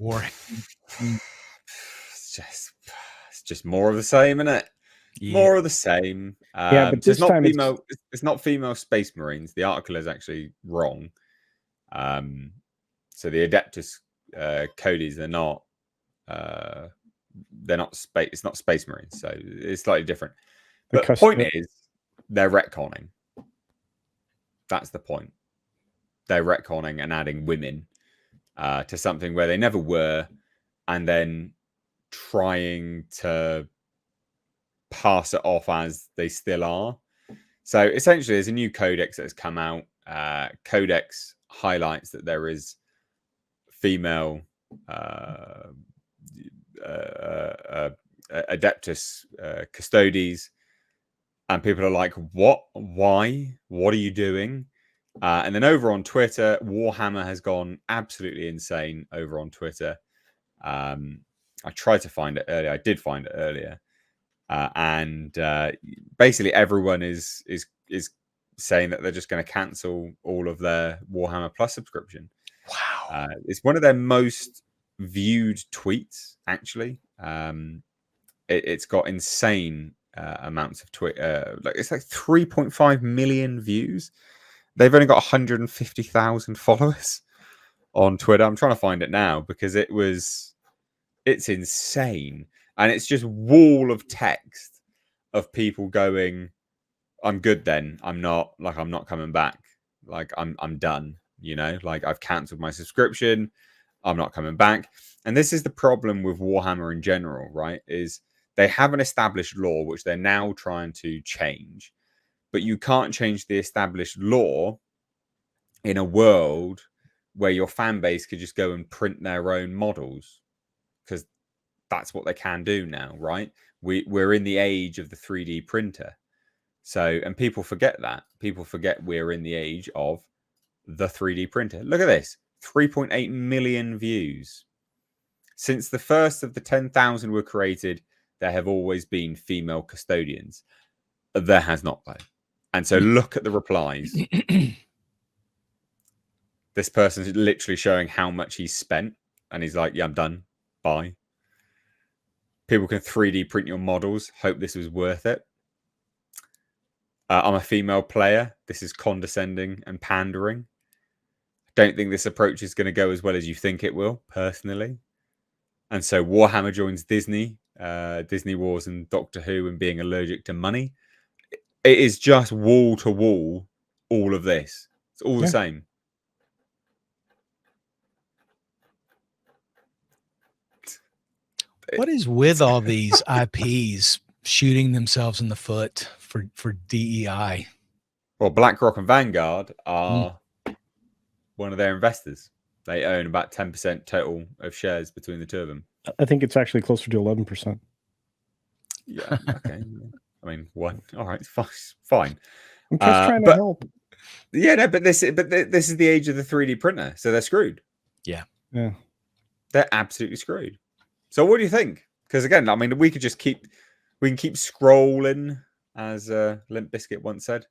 War. It's just more of the same, isn't it? Yeah. More of the same. Yeah, but this time it's not female space marines. The article is actually wrong. So the Adeptus Codes, they're not space. It's not space marines, so it's slightly different. But the point is, they're retconning. That's the point. They're retconning and adding women to something where they never were, and then trying to pass it off as they still are. So essentially, there's a new codex that has come out. Codex highlights that there is female Adeptus Custodes, and people are like, what? Why? What are you doing? And then over on Twitter, Warhammer has gone absolutely insane over on Twitter. I tried to find it earlier. I did find it earlier. And basically everyone is saying that they're just going to cancel all of their Warhammer Plus subscription. Wow. It's one of their most viewed tweets, actually. It's got insane amounts of tweet. It's like 3.5 million views. They've only got 150,000 followers on Twitter. I'm trying to find it now because it's insane. And it's just wall of text of people going, I'm good then. I'm not coming back. Like I'm done, you know, like I've cancelled my subscription. I'm not coming back. And this is the problem with Warhammer in general, right? Is they have an established law, which they're now trying to change. But you can't change the established law in a world where your fan base could just go and print their own models, because that's what they can do now, right? We're in the age of the 3D printer. So, and people forget that. People forget we're in the age of the 3D printer. Look at this, 3.8 million views. Since the first of the 10,000 were created, there have always been female custodians. There has not, though. And so look at the replies. This person's literally showing how much he's spent. And he's like, yeah, I'm done. Bye. People can 3D print your models. Hope this was worth it. I'm a female player. This is condescending and pandering. Don't think this approach is going to go as well as you think it will, personally. And so Warhammer joins Disney, Disney Wars and Doctor Who, and being allergic to money. It is just wall to wall, all of this. It's all the same. What is with all these IPs shooting themselves in the foot for DEI? Well, BlackRock and Vanguard are one of their investors. They own about 10% total of shares between the two of them. I think it's actually closer to 11%. Yeah, okay. I mean, one. All right, fine. I'm just trying to help. Yeah, no, but this is the age of the 3D printer, so they're screwed. Yeah. They're absolutely screwed. So what do you think? Because again, I mean, we can keep scrolling, as Limp Bizkit once said.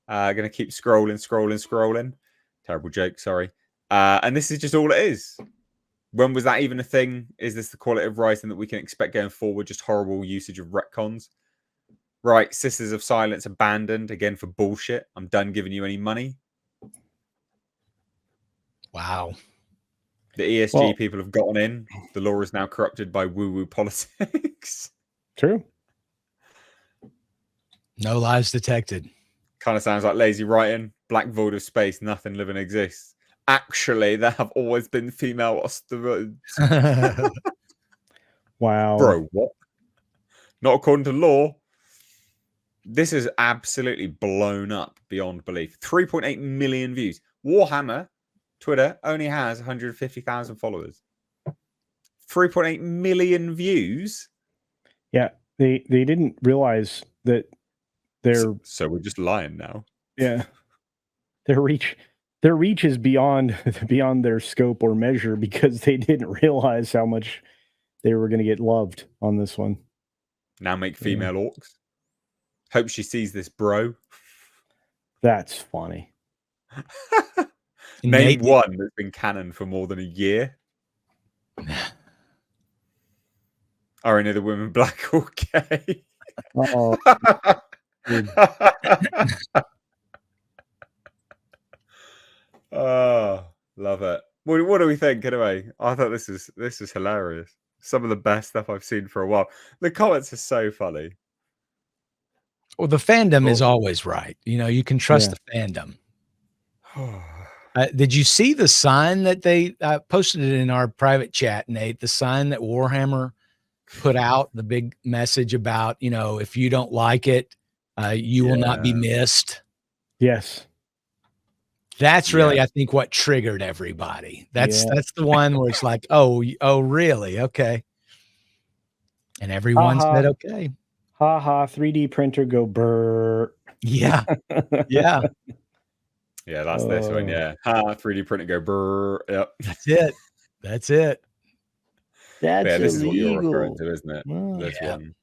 Going to keep scrolling. Terrible joke, sorry. And this is just all it is. When was that even a thing? Is this the quality of writing that we can expect going forward? Just horrible usage of retcons. Right, Sisters of Silence abandoned again for bullshit. I'm done giving you any money. Wow. The ESG people have gotten in. The law is now corrupted by woo-woo politics. True. No lies detected. Kind of sounds like lazy writing. Black void of space, nothing living exists. Actually, there have always been female asteroids. Wow. Bro, what? Not according to law. This is absolutely blown up beyond belief. 3.8 million views. Warhammer Twitter only has 150,000 followers. 3.8 million views. Yeah, they didn't realize that so we're just lying now. Yeah. Their reach is beyond their scope or measure, because they didn't realize how much they were going to get loved on this one. Now make female orcs. Hope she sees this, bro. That's funny. Name one that's been canon for more than a year. Are any of the women black or gay? Oh, dude. Oh, love it. What do we think anyway? I thought this is hilarious. Some of the best stuff I've seen for a while. The comments are so funny. Well, the fandom is Well- always right. You know, you can trust the fandom. Did you see the sign that they posted it in our private chat, Nate? The sign that Warhammer put out, the big message about, you know, if you don't like it, you will not be missed. Yes. That's really, I think, what triggered everybody. That's the one where it's like, oh, really? Okay. And everyone said, okay. Ha ha, 3D printer go brr. Yeah. Yeah. Yeah, that's this one. Yeah. 3D printer go brr. Yep. That's it. That's it. That's this illegal. is what you're referring to, isn't it? Oh, This one.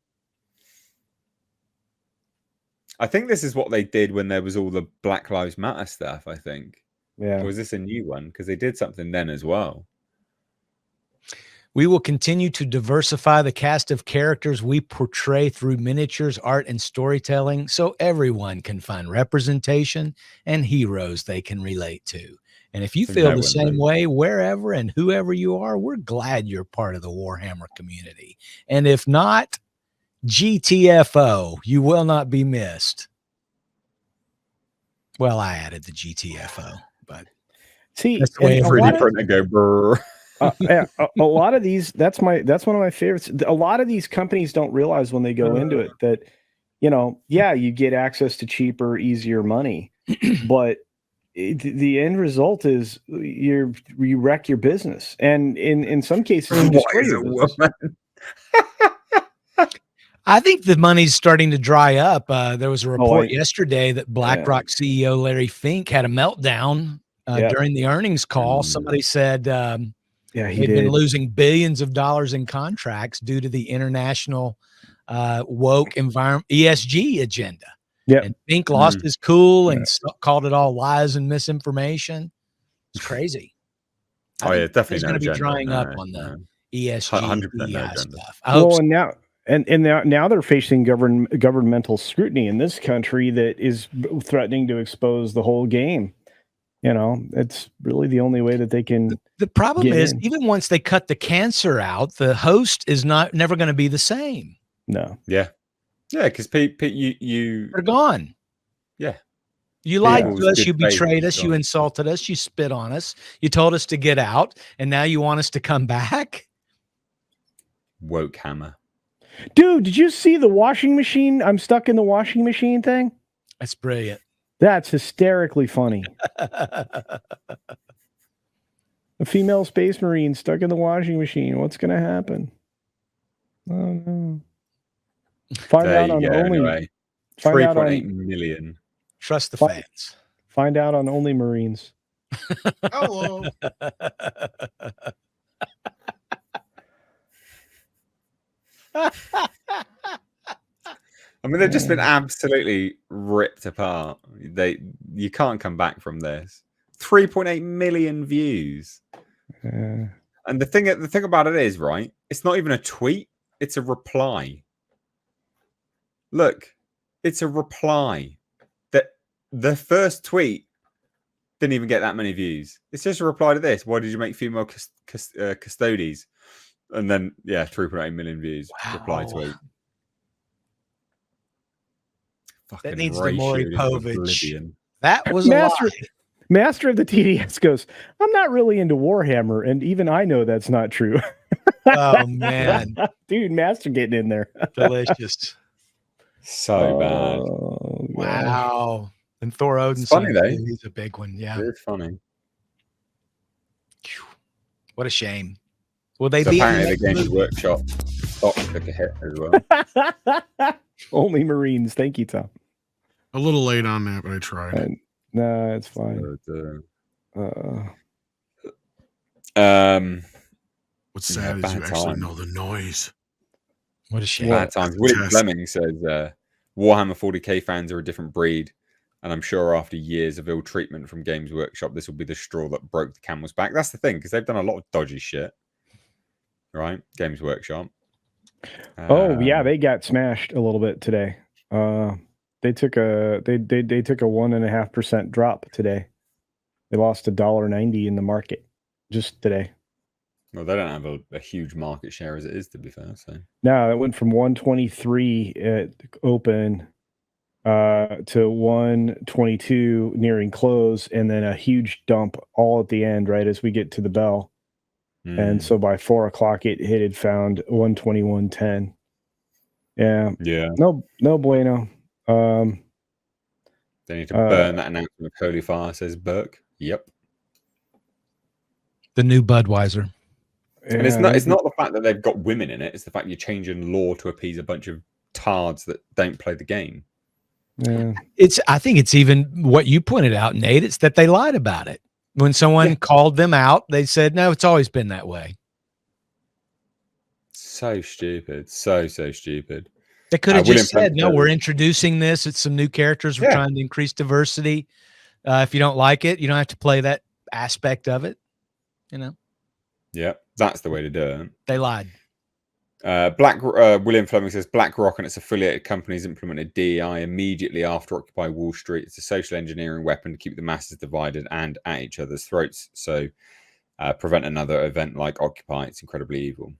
I think this is what they did when there was all the Black Lives Matter stuff, I think. Yeah. Or was this a new one? Because they did something then as well. We will continue to diversify the cast of characters we portray through miniatures, art, and storytelling so everyone can find representation and heroes they can relate to. And if you feel the same way wherever and whoever you are, we're glad you're part of the Warhammer community. And if not, GTFO, you will not be missed. Well, I added the GTFO, but see, that's the way 3D printer go brr. A lot of these, that's one of my favorites. A lot of these companies don't realize when they go into it that, you know, you get access to cheaper, easier money, but the end result is you wreck your business, and in some cases, you destroy your business. I think the money's starting to dry up. There was a report yesterday that BlackRock CEO Larry Fink had a meltdown during the earnings call. Somebody said they've been losing billions of dollars in contracts due to the international woke environment ESG agenda. Yeah, and Fink lost his cool and called it all lies and misinformation. It's crazy. Definitely going to be drying up on the ESG stuff. I hope so. And now they're facing governmental scrutiny in this country that is threatening to expose the whole game. You know, it's really the only way that they can. The problem is, even once they cut the cancer out, the host is never going to be the same. No. Yeah. Yeah, because Pete, they're gone. Yeah. You lied to us, you betrayed us, you insulted us, you spit on us, you told us to get out, and now you want us to come back? Woke hammer. Dude, did you see the washing machine? I'm stuck in the washing machine thing. That's brilliant. That's hysterically funny. A female space marine stuck in the washing machine. What's going to happen? Oh no. Find out on only 3.8 million. Trust the fans. Find out on Only Marines. Hello. I mean, they've just been absolutely ripped apart. You can't come back from this. 3.8 million views. And the thing about it is, right? It's not even a tweet. It's a reply. Look, it's a reply. That the first tweet didn't even get that many views. It's just a reply to this. Why did you make female custodies? And then 3.8 million views. Wow. Reply tweet. That needs the Maury Povich. That was Master of the TDS goes, I'm not really into Warhammer, and even I know that's not true. Oh man. Dude, Master getting in there. Delicious. So bad. Wow. And Thor Odinson. Funny though. He's a big one. Yeah. It's funny. What a shame. Will they be apparently the Games Workshop stock took a hit as well. Only Marines. Thank you, Tom. A little late on that, but I tried. No, it's fine. What's sad is you actually know the noise. What a shame. Bad times. William Fleming says Warhammer 40k fans are a different breed, and I'm sure after years of ill treatment from Games Workshop, this will be the straw that broke the camel's back. That's the thing, because they've done a lot of dodgy shit. right? Games Workshop. Oh yeah, they got smashed a little bit today. They took a 1.5% drop today. They lost $1.90 in the market just today. Well, they don't have a huge market share as it is, to be fair. So no, it went from 123 at open to 122 nearing close, and then a huge dump all at the end, right as we get to the bell. And so by 4 o'clock, it had found 121.10. Yeah. No bueno. They need to burn that announcement with holy fire, says Burke. Yep. The new Budweiser. Yeah, and it's not the fact that they've got women in it, it's the fact you're changing law to appease a bunch of tards that don't play the game. Yeah. I think it's even what you pointed out, Nate. It's that they lied about it. When someone called them out, they said, no, it's always been that way. So stupid. So stupid. They could have just said, no, we're introducing this. It's some new characters. We're trying to increase diversity. If you don't like it, you don't have to play that aspect of it. You know? Yeah, that's the way to do it. They lied. William Fleming says BlackRock and its affiliated companies implemented DEI immediately after Occupy Wall Street. It's a social engineering weapon to keep the masses divided and at each other's throats. So prevent another event like Occupy. It's incredibly evil.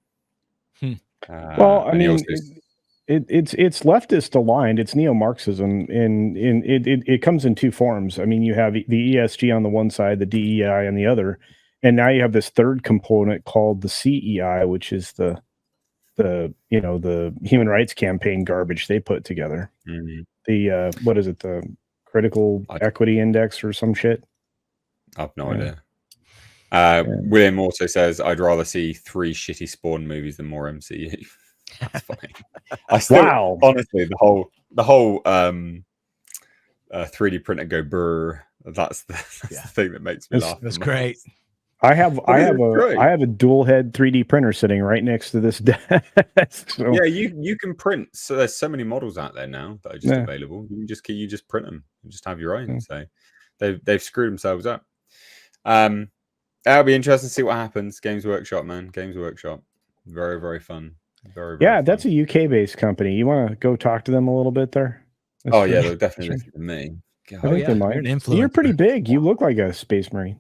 Well, I mean, it's leftist aligned. It's neo-Marxism, and it comes in two forms. I mean, you have the ESG on the one side, the DEI on the other, and now you have this third component called the CEI, which is the human rights campaign garbage they put together. The what is it, the critical equity index or some shit? I've no idea. William also says, I'd rather see 3 shitty Spawn movies than more MCU. That's funny. Honestly, the whole 3D printer go brr. That's the thing that makes me laugh. That's great. I have a dual head 3D printer sitting right next to this desk. So. Yeah, you can print. So there's so many models out there now that are just available. You just print them and just have your own. So they've screwed themselves up. That'll be interesting to see what happens. Games Workshop, man. Games Workshop. Very, very fun. Very fun. That's a UK based company. You want to go talk to them a little bit there? They'll definitely listen to me. God. I think they might. You're pretty big. You look like a space marine.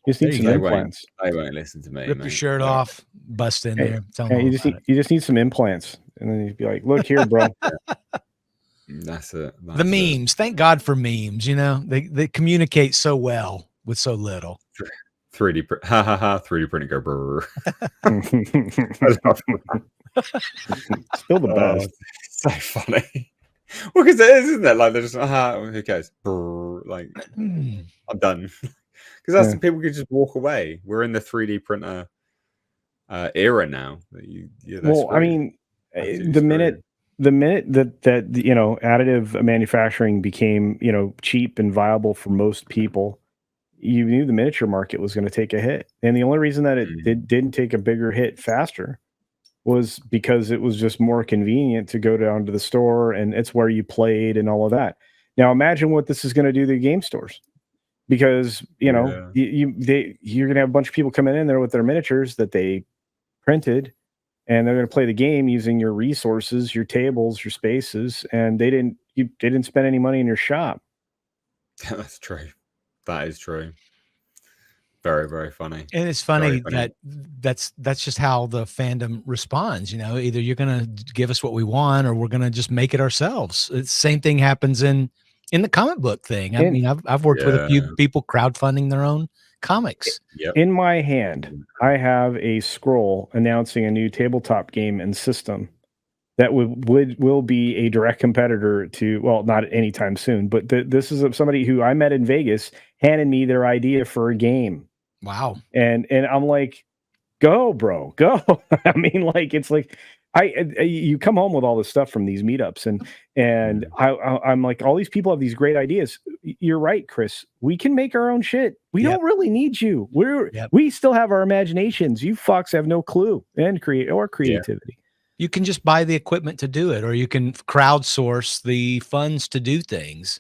You just need some implants. They won't listen to me. Rip your shirt off, bust in there. Tell them you just need some implants, and then you'd be like, "Look here, bro." That's it. The memes. Thank God for memes. You know, they communicate so well with so little. 3D print. 3D printing go brr. Still the best. So funny. Well, because it is, isn't it? Like they're just who cares? Brr. Like I'm done. Because that's people could just walk away. We're in the 3D printer era now. Well, I mean, the minute that additive manufacturing became cheap and viable for most people, you knew the miniature market was going to take a hit. And the only reason that it didn't take a bigger hit faster was because it was just more convenient to go down to the store, and it's where you played and all of that. Now imagine what this is going to do to the game stores. Because you're gonna have a bunch of people coming in there with their miniatures that they printed, and they're gonna play the game using your resources, your tables, your spaces, and they didn't spend any money in your shop. That's true. That is true. Very, very funny. And it's funny that that's just how the fandom responds. Either you're gonna give us what we want, or we're gonna just make it ourselves. It's the same thing happens in the comic book thing. I mean, I've worked with a few people crowdfunding their own comics. In my hand, I have a scroll announcing a new tabletop game and system that will be a direct competitor to, well, not anytime soon, but this is somebody who I met in Vegas handed me their idea for a game. Wow. And I'm like, go, bro, go. I mean, like, it's like, you come home with all this stuff from these meetups, and I'm like, all these people have these great ideas. You're right, Chris. We can make our own shit. We don't really need you. We still have our imaginations. You fucks have no clue and creativity. You can just buy the equipment to do it, or you can crowdsource the funds to do things.